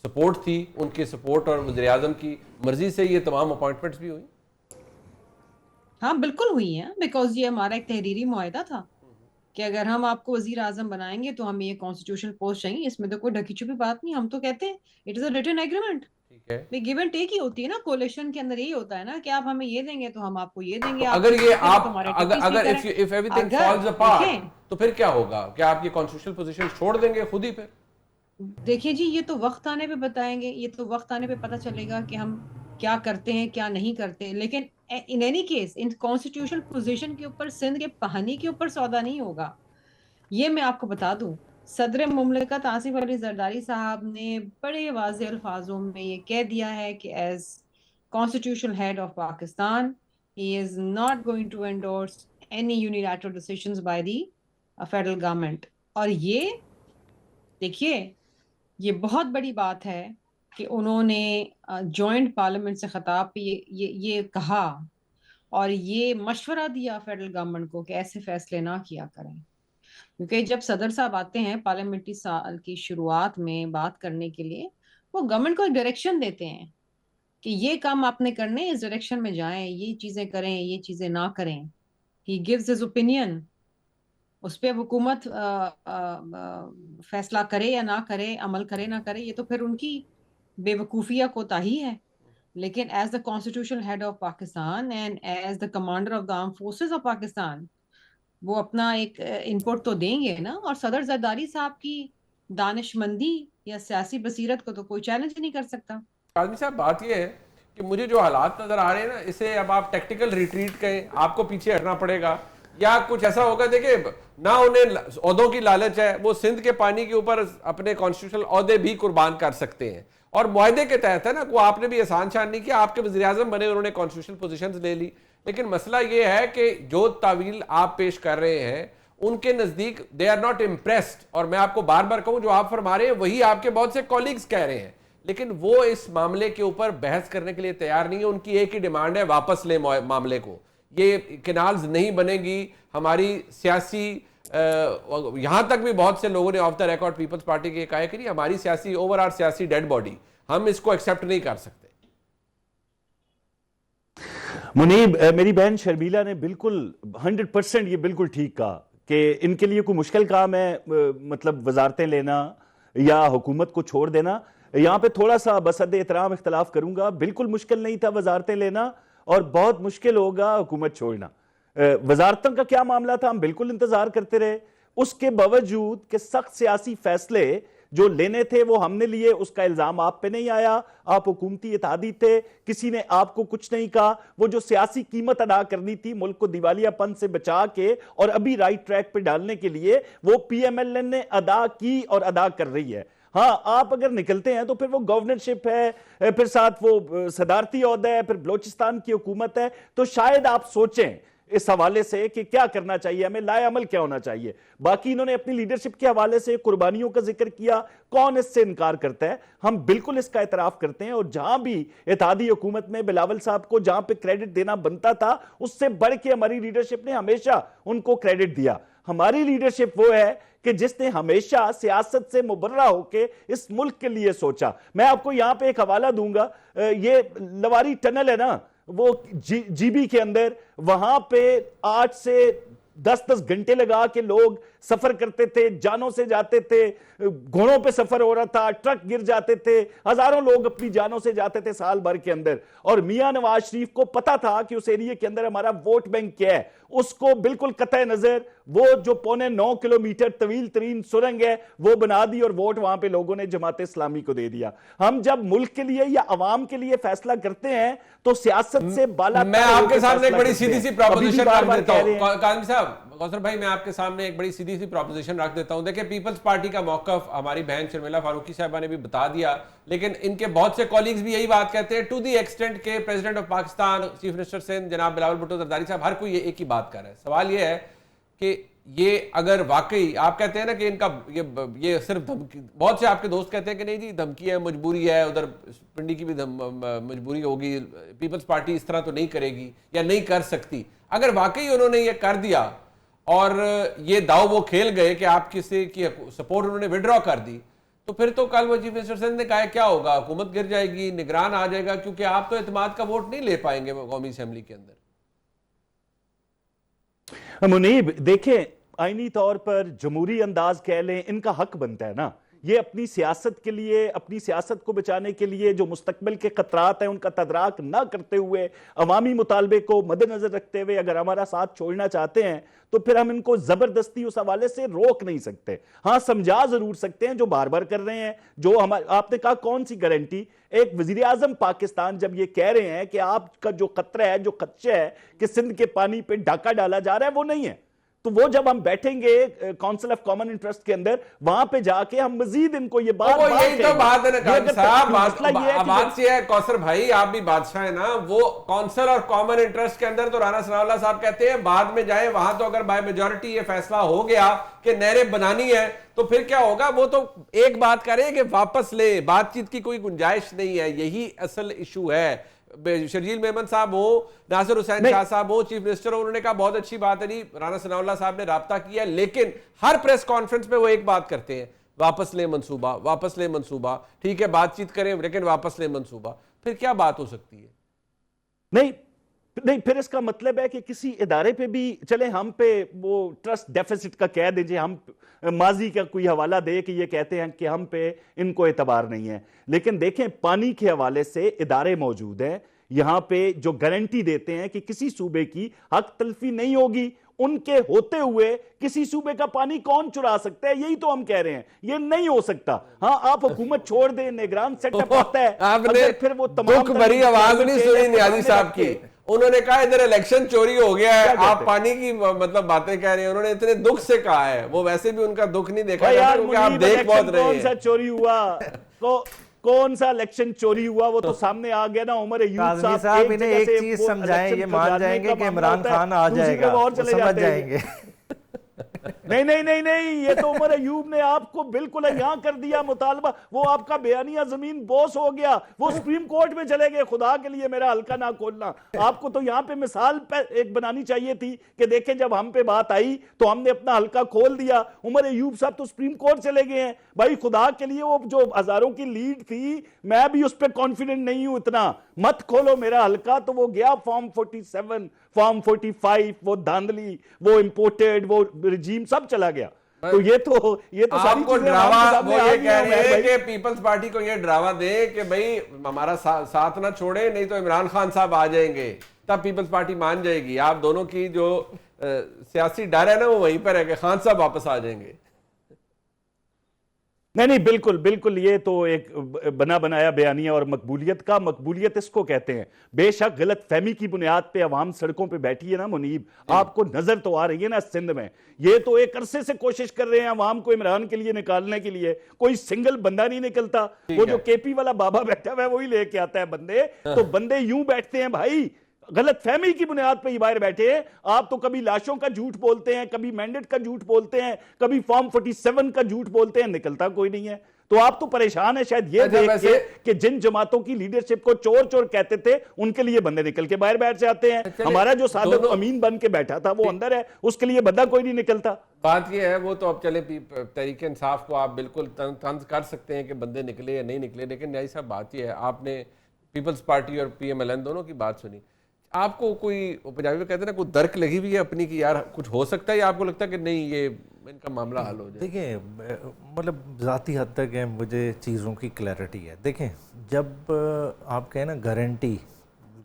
سپورٹ تھی, ان کے سپورٹ اور وزیر اعظم کی مرضی سے یہ تمام اپوائنٹمنٹس بھی ہوئی. ہاں بالکل ہوئی ہیں, بیکاز یہ ہمارا ایک تحریری معاہدہ تھا کہ اگر ہم آپ کو وزیر اعظم بنائیں گے تو ہمیں یہ کانسٹیٹیوشنل پوسٹ چاہیے. اس میں تو کوئی ڈھکی چھپی بات نہیں. ہم تو کہتے ہیں it is a written agreement. ٹھیک ہے, گیو اینڈ ٹیک ہی ہوتی ہے نا, کولیشن کے اندر یہی ہوتا ہے نا کہ آپ ہمیں یہ دیں گے تو ہم آپ کو یہ دیں گے. اگر یہ آپ اگر if everything falls apart تو پھر کیا ہوگا؟ کیا آپ یہ کانسٹیٹیوشنل پوزیشن چھوڑ دیں گے خود ہی؟ پھر دیکھیے جی, یہ تو وقت آنے پہ بتائیں گے, یہ تو وقت آنے پہ پتہ چلے گا کہ ہم کیا کرتے ہیں کیا نہیں کرتے. لیکن in any case in constitutional position کے اوپر سندھ کے پہانی کے اوپر سودا نہیں ہوگا. یہ میں آپ کو بتا دوں, صدر مملکت آصف علی زرداری صاحب نے بڑے واضح الفاظوں میں یہ کہہ دیا ہے کہ as constitutional head of Pakistan he is not going to endorse any unilateral decisions by the federal government. اور یہ دیکھیے, یہ بہت بڑی بات ہے کہ انہوں نے جوائنٹ پارلیمنٹ سے خطاب پہ یہ کہا اور یہ مشورہ دیا فیڈرل گورنمنٹ کو کہ ایسے فیصلے نہ کیا کریں. کیونکہ جب صدر صاحب آتے ہیں پارلیمنٹری سال کی شروعات میں بات کرنے کے لیے, وہ گورنمنٹ کو ایک ڈائریکشن دیتے ہیں کہ یہ کام آپ نے کرنے, اس ڈائریکشن میں جائیں, یہ چیزیں کریں, یہ چیزیں نہ کریں. He gives his opinion. اس پہ حکومت فیصلہ کرے یا نہ کرے, عمل کرے نہ کرے, یہ تو پھر ان کی بے وقوفی یا کوتاہی ہے. لیکن as the constitutional head of Pakistan and as the commander of the arm forces of Pakistan, وہ اپنا ایک ان پٹ تو دیں گے نا. اور صدر زرداری صاحب کی دانش مندی یا سیاسی بصیرت کو تو کوئی چیلنج نہیں کر سکتا. کاظمی صاحب بات یہ ہے کہ مجھے جو حالات نظر آ رہے ہیں نا, اسے اب آپ ٹیکٹیکل ریٹریٹ کہیں, آپ کو پیچھے ہٹنا پڑے گا یا کچھ ایسا ہوگا. دیکھیں نہ انہیں عہدوں کی لالچ ہے, وہ سندھ کے پانی کے اوپر اپنے کانسٹیٹیوشنل عہدے بھی قربان کر سکتے ہیں, اور معاہدے کے تحت ہے نا, کو آپ نے بھی احسان شان نہیں کیا, آپ کے وزیر اعظم بنے, انہوں نے کانسٹیٹیوشنل پوزیشنز لے لی. لیکن مسئلہ یہ ہے کہ جو تعویل آپ پیش کر رہے ہیں ان کے نزدیک دے آر ناٹ امپریسڈ, اور میں آپ کو بار بار کہوں جو آپ فرما رہے ہیں وہی آپ کے بہت سے کولیگز کہہ رہے ہیں, لیکن وہ اس معاملے کے اوپر بحث کرنے کے لیے تیار نہیں ہے. ان کی ایک ہی ڈیمانڈ ہے, واپس لیں معاملے کو, یہ کینالز نہیں بنے گی. ہماری سیاسی یہاں تک بھی بہت سے لوگوں نے off the record Peoples Party کے کہا ہے کہ نہیں, ہماری سیاسی اوور آل سیاسی ڈیڈ باڈی, ہم اس کو ایکسیپٹ نہیں کر سکتے. منیب, میری بہن شرمیلا نے بالکل 100% یہ بالکل ٹھیک کہا کہ ان کے لیے کوئی مشکل کام ہے مطلب وزارتیں لینا یا حکومت کو چھوڑ دینا. یہاں پہ تھوڑا سا بصد احترام اختلاف کروں گا, بالکل مشکل نہیں تھا وزارتیں لینا, اور بہت مشکل ہوگا حکومت چھوڑنا. وزارتوں کا کیا معاملہ تھا, ہم بالکل انتظار کرتے رہے, اس کے باوجود کہ سخت سیاسی فیصلے جو لینے تھے وہ ہم نے لیے, اس کا الزام آپ پہ نہیں آیا, آپ حکومتی اتحادی تھے, کسی نے آپ کو کچھ نہیں کہا. وہ جو سیاسی قیمت ادا کرنی تھی ملک کو دیوالیہ پن سے بچا کے اور ابھی رائٹ ٹریک پہ ڈالنے کے لیے, وہ پی ایم ایل این نے ادا کی اور ادا کر رہی ہے. ہاں, آپ اگر نکلتے ہیں تو پھر وہ گورنرشپ ہے, پھر ساتھ وہ صدارتی عہدہ ہے, پھر بلوچستان کی حکومت ہے, تو شاید آپ سوچیں اس حوالے سے کہ کیا کرنا چاہیے, ہمیں لائے عمل کیا ہونا چاہیے. باقی انہوں نے اپنی لیڈرشپ کے حوالے سے قربانیوں کا ذکر کیا, کون اس سے انکار کرتا ہے, ہم بالکل اس کا اعتراف کرتے ہیں. اور جہاں بھی اتحادی حکومت میں بلاول صاحب کو جہاں پہ کریڈٹ دینا بنتا تھا, اس سے بڑھ کے ہماری لیڈرشپ نے ہمیشہ ان کو کریڈٹ دیا. ہماری لیڈرشپ وہ ہے کہ جس نے ہمیشہ سیاست سے مبرہ ہو کے اس ملک کے لیے سوچا. میں آپ کو یہاں پہ ایک حوالہ دوں گا, یہ لواری ٹنل ہے نا, وہ جی بی کے اندر, وہاں پہ 8 سے 10 گھنٹے لگا کے لوگ سفر کرتے تھے, جانوں سے جاتے تھے, گھوڑوں پہ سفر ہو رہا تھا, ٹرک گر جاتے تھے, ہزاروں لوگ اپنی جانوں سے جاتے تھے سال بھر کے اندر. اور میاں نواز شریف کو پتا تھا کہ اس ایریے کے اندر ہمارا ووٹ بینک کیا ہے, اس کو بالکل قطع نظر وہ جو 9.25 کلومیٹر طویل ترین سرنگ ہے وہ بنا دی, اور ووٹ وہاں پہ لوگوں نے جماعت اسلامی کو دے دیا. ہم جب ملک کے لیے یا عوام کے لیے فیصلہ کرتے ہیں تو سیاست سے بالا, میں آپ کے سامنے ایک بڑی سیدھی سی پروپوزیشن رکھ دیتا ہوں. کاظمی صاحب, کوثر بھائی, میں آپ کے سامنے ایک بڑی سیدھی سی پروپوزیشن رکھ دیتا ہوں. دیکھیں پیپلز پارٹی کا موقف ہماری بہن شرمیلا فاروقی صاحبہ نے بھی بتا دیا, لیکن ان کے بہت سے کولیگز بھی یہی بات کہتے ہیں, ٹو دی ایکسٹینٹ کہ president of Pakistan, chief minister Sindh جناب بلاول بھٹو زرداری صاحب, ہر کوئی ایک ہی بات کر رہا ہے. سوال یہ ہے کہ یہ اگر واقعی آپ کہتے ہیں نا کہ ان کا یہ صرف دھمکی, بہت سے آپ کے دوست کہتے ہیں کہ نہیں جی دھمکی ہے, مجبوری ہے, ادھر پنڈی کی بھی مجبوری ہوگی, پیپلز پارٹی اس طرح تو نہیں کرے گی یا نہیں کر سکتی. اگر واقعی انہوں نے یہ کر دیا اور یہ داؤ وہ کھیل گئے کہ آپ کسی کی سپورٹ انہوں نے وڈرا کر دی, تو پھر تو کل وہ چیف منسٹر سندھ نے کہا کیا ہوگا, حکومت گر جائے گی, نگران آ جائے گا, کیونکہ آپ تو اعتماد کا ووٹ نہیں لے پائیں گے قومی اسمبلی کے اندر. منیب دیکھیں, آئینی طور پر جمہوری انداز کہہ لیں, ان کا حق بنتا ہے نا, یہ اپنی سیاست کے لیے, اپنی سیاست کو بچانے کے لیے جو مستقبل کے خطرات ہیں ان کا تدراک نہ کرتے ہوئے, عوامی مطالبے کو مد نظر رکھتے ہوئے اگر ہمارا ساتھ چھوڑنا چاہتے ہیں تو پھر ہم ان کو زبردستی اس حوالے سے روک نہیں سکتے. ہاں سمجھا ضرور سکتے ہیں جو بار بار کر رہے ہیں. جو آپ نے کہا کون سی گارنٹی, ایک وزیر اعظم پاکستان جب یہ کہہ رہے ہیں کہ آپ کا جو خطرہ ہے, جو خدشہ ہے کہ سندھ کے پانی پہ ڈاکہ ڈالا جا رہا ہے, وہ نہیں ہے, تو وہ جب ہم بیٹھیں گے کونسل آف کامن انٹرسٹ کے اندر, وہاں پہ جا کے ہم مزید ان کو یہ بات یہی تو بات ہے نا کاظمی صاحب, بات یہ ہے کوثر بھائی, آپ بھی بادشاہ ہیں نا, وہ کونسل اور کامن انٹرسٹ کے اندر تو رانا ثناء اللہ صاحب کہتے ہیں بعد میں جائیں وہاں, تو اگر بائی میجورٹی یہ فیصلہ ہو گیا کہ نہریں بنانی ہے تو پھر کیا ہوگا, وہ تو ایک بات کریں کہ واپس لیں, بات چیت کی کوئی گنجائش نہیں ہے. یہی اصل ایشو ہے. شرجیل میمن صاحب ہو, ناصر حسین شاہ صاحب ہو, چیف منسٹر ہو, انہوں نے کہا بہت اچھی بات ہے, نہیں رانا ثناء اللہ صاحب نے رابطہ کیا, لیکن ہر پریس کانفرنس میں وہ ایک بات کرتے ہیں, واپس لیں منصوبہ, واپس لیں منصوبہ, ٹھیک ہے بات چیت کریں لیکن واپس لیں منصوبہ. پھر کیا بات ہو سکتی ہے؟ نہیں, نہیں پھر اس کا مطلب ہے کہ کسی ادارے پہ بھی چلیں ہم پہ وہ ٹرسٹ ڈیفیسٹ کا کہہ دیجئے، ہم ماضی کا کوئی حوالہ دے کہ یہ کہتے ہیں کہ ہم پہ ان کو اعتبار نہیں ہے، لیکن دیکھیں پانی کے حوالے سے ادارے موجود ہیں یہاں پہ جو گارنٹی دیتے ہیں کہ کسی صوبے کی حق تلفی نہیں ہوگی، ان کے ہوتے ہوئے کسی صوبے کا پانی کون چرا سکتا ہے؟ یہی تو ہم کہہ رہے ہیں، یہ نہیں ہو سکتا۔ ہاں آپ حکومت چھوڑ دیں، نگران سیٹ اپ آتا ہے، آپ نے پھر وہ تمام دکھ بھری آواز نہیں سنی نیازی صاحب کی، انہوں نے کہا ادھر الیکشن چوری ہو گیا ہے، آپ پانی کی مطلب باتیں کہہ رہے ہیں، انہوں نے اتنے دکھ سے کہا ہے، وہ ویسے بھی ان کا دکھ نہیں دیکھا جاتا کیونکہ آپ دیکھ بہت رہے ہیں۔ کون سا چوری ہوا، کون سا الیکشن چوری ہوا، وہ تو سامنے آ گیا نا۔ عمر ایوب صاحب انہیں ایک چیز سمجھائیں، یہ مان جائیں گے کہ عمران خان آ جائے گا، وہ سمجھ جائیں گے۔ نہیں، یہ تو عمر ایوب نے آپ کو بالکل یہاں کر دیا مطالبہ، وہ آپ کا بیانیہ زمین بوس ہو گیا، وہ سپریم کورٹ میں چلے گئے، خدا کے لیے میرا حلقہ نہ کھولنا۔ آپ کو تو یہاں پہ مثال ایک بنانی چاہیے تھی کہ دیکھیں جب ہم پہ بات آئی تو ہم نے اپنا حلقہ کھول دیا۔ عمر ایوب صاحب تو سپریم کورٹ چلے گئے ہیں، بھائی خدا کے لیے وہ جو ہزاروں کی لیڈ تھی میں بھی اس پہ کانفیڈنٹ نہیں ہوں اتنا، مت کھولو میرا حلقہ۔ تو وہ گیا فارم 47 فارم 45، وہ دھاندلی، وہ امپورٹڈ، وہ رجیم سب چلا گیا۔ تو یہ تو آپ کو ڈراوا وہ یہ کہہ رہے ہیں کہ پیپلز پارٹی کو یہ ڈراوا دیں کہ بھئی ہمارا ساتھ نہ چھوڑیں، نہیں تو عمران خان صاحب آ جائیں گے، تب پیپلز پارٹی مان جائے گی۔ آپ دونوں کی جو سیاسی ڈر ہے نا وہ وہیں پر ہے کہ خان صاحب واپس آ جائیں گے۔ نہیں بالکل یہ تو ایک بنا بنایا بیانیہ اور مقبولیت اس کو کہتے ہیں۔ بے شک غلط فہمی کی بنیاد پہ عوام سڑکوں پہ بیٹھی ہے نا منیب، آپ کو نظر تو آ رہی ہے نا سندھ میں، یہ تو ایک عرصے سے کوشش کر رہے ہیں عوام کو عمران کے لیے نکالنے کے لیے، کوئی سنگل بندہ نہیں نکلتا، وہ جو کے پی والا بابا بیٹھا ہوا ہے وہی لے کے آتا ہے بندے، تو بندے یوں بیٹھتے ہیں بھائی، غلط فہمی کی بنیاد پہ یہ باہر بیٹھے ہیں۔ آپ تو کبھی لاشوں کا جھوٹ بولتے ہیں، کبھی مینڈیٹ کا جھوٹ بولتے ہیں، کبھی فارم 47 کا جھوٹ بولتے ہیں، نکلتا کوئی نہیں ہے۔ تو آپ تو پریشان ہیں شاید یہ دیکھ کے کہ جن جماعتوں کی لیڈرشپ کو چور کہتے تھے ان کے لیے بندے نکل کے باہر بیٹھ جاتے ہیں۔ ہمارا جو صادق امین بن کے بیٹھا تھا وہ اندر ہے، اس کے لیے بندہ کوئی نہیں نکلتا۔ بات یہ ہے وہ تو اب چلے تحریک انصاف کو آپ بالکل طنز کر سکتے ہیں کہ بندے نکلے یا نہیں نکلے، لیکن نیازی صاحب بات یہ ہے، آپ نے پیپلز پارٹی اور پی ایم ایل این دونوں کی بات سنی، آپ کو کوئی پنجابی میں کہتے ہیں نا کوئی درک لگی ہوئی ہے اپنی کہ یار کچھ ہو سکتا ہے، یا آپ کو لگتا ہے کہ نہیں یہ ان کا معاملہ حل ہو جائے؟ دیکھیں مطلب ذاتی حد تک ہے مجھے چیزوں کی کلیئرٹی ہے۔ دیکھیں جب آپ کہیں نا گارنٹی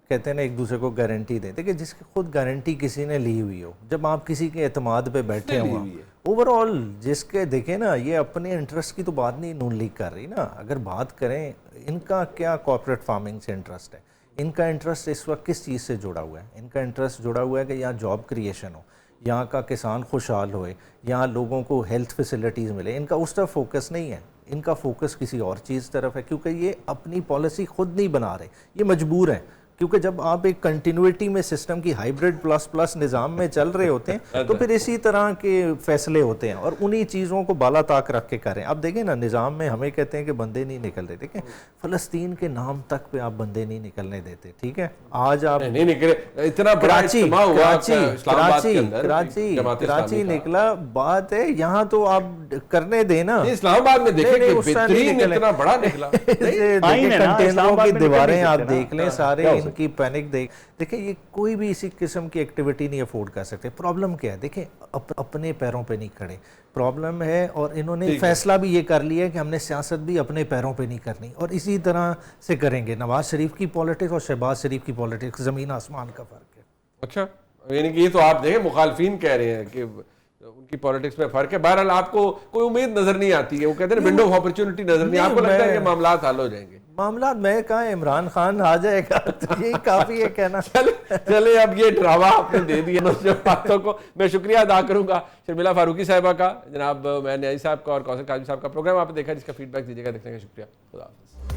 کہتے ہیں نا ایک دوسرے کو گارنٹی دیں، دیکھیں جس کی خود گارنٹی کسی نے لی ہوئی ہو، جب آپ کسی کے اعتماد پہ بیٹھے ہوں اوور آل جس کے دیکھیں نا یہ اپنے انٹرسٹ کی تو بات نہیں نون لیگ کر رہی نا، اگر بات کریں ان کا کیا کارپوریٹ فارمنگ سے انٹرسٹ ہے، ان کا انٹرسٹ اس وقت کس چیز سے جڑا ہوا ہے؟ ان کا انٹرسٹ جڑا ہوا ہے کہ یہاں جاب کریشن ہو، یہاں کا کسان خوشحال ہوئے، یہاں لوگوں کو ہیلتھ فیسلٹیز ملے، ان کا اس طرف فوکس نہیں ہے، ان کا فوکس کسی اور چیز طرف ہے، کیونکہ یہ اپنی پالیسی خود نہیں بنا رہے، یہ مجبور ہیں، کیونکہ جب آپ ایک کنٹینیوٹی میں سسٹم کی ہائیبرڈ پلس نظام میں چل رہے ہوتے ہیں تو پھر اسی طرح کے فیصلے ہوتے ہیں اور انہی چیزوں کو بالا طاق رکھ کے کریں۔ اب دیکھیں نا نظام میں ہمیں کہتے ہیں کہ بندے نہیں نکل رہے، دیکھیں فلسطین کے نام تک پہ آپ بندے نہیں نکلنے دیتے، ٹھیک ہے؟ آج آپ نہیں نکلے، اتنا بڑا اجتماع ہوا اسلام آباد کے اندر، کراچی نکلا، بات ہے یہاں تو آپ کرنے دینا، اسلام آباد میں دیکھیں کہ بہترین اتنا بڑا نکلا، کنٹینروں کی دیواریں آپ دیکھ لیں سارے ان کی پینک دیکھیں، یہ کوئی بھی اسی قسم کی ایکٹیویٹی نہیں افورڈ کر سکتے۔ پرابلم کیا ہے؟ دیکھیں اپنے پیروں پہ نہیں کھڑے، پرابلم ہے، اور انہوں نے فیصلہ بھی یہ کر لیا ہے کہ ہم نے سیاست بھی اپنے پیروں پہ نہیں کرنی، اور اسی طرح سے کریں گے۔ نواز شریف کی پولیٹکس اور شہباز شریف کی پولیٹکس زمین آسمان کا فرق ہے۔ اچھا یعنی کہ یہ تو آپ دیکھیں مخالفین کہہ رہے ہیں کہ ان کی پولیٹکس میں فرق ہے، بہرحال آپ کو کوئی امید نظر نہیں آتی ہے، وہ کہتے ہیں ونڈو آف اپرچونٹی نظر نہیں، آپ کو لگتا ہے کہ معاملات حل ہو جائیں گے؟ معاملات میں کہا عمران خان آ جائے گا تو یہی کافی ہے کہنا۔ چلے اب یہ ڈراوا آپ نے دے دیا جو باتوں کو، میں شکریہ ادا کروں گا شرمیلا فاروقی صاحبہ کا، جناب میں نیازی صاحب کا اور کوثر کاظمی صاحب کا پروگرام آپ نے دیکھا، جس کا فیڈ بیک دیجیے گا، دیکھنے کا شکریہ، خدا حافظ۔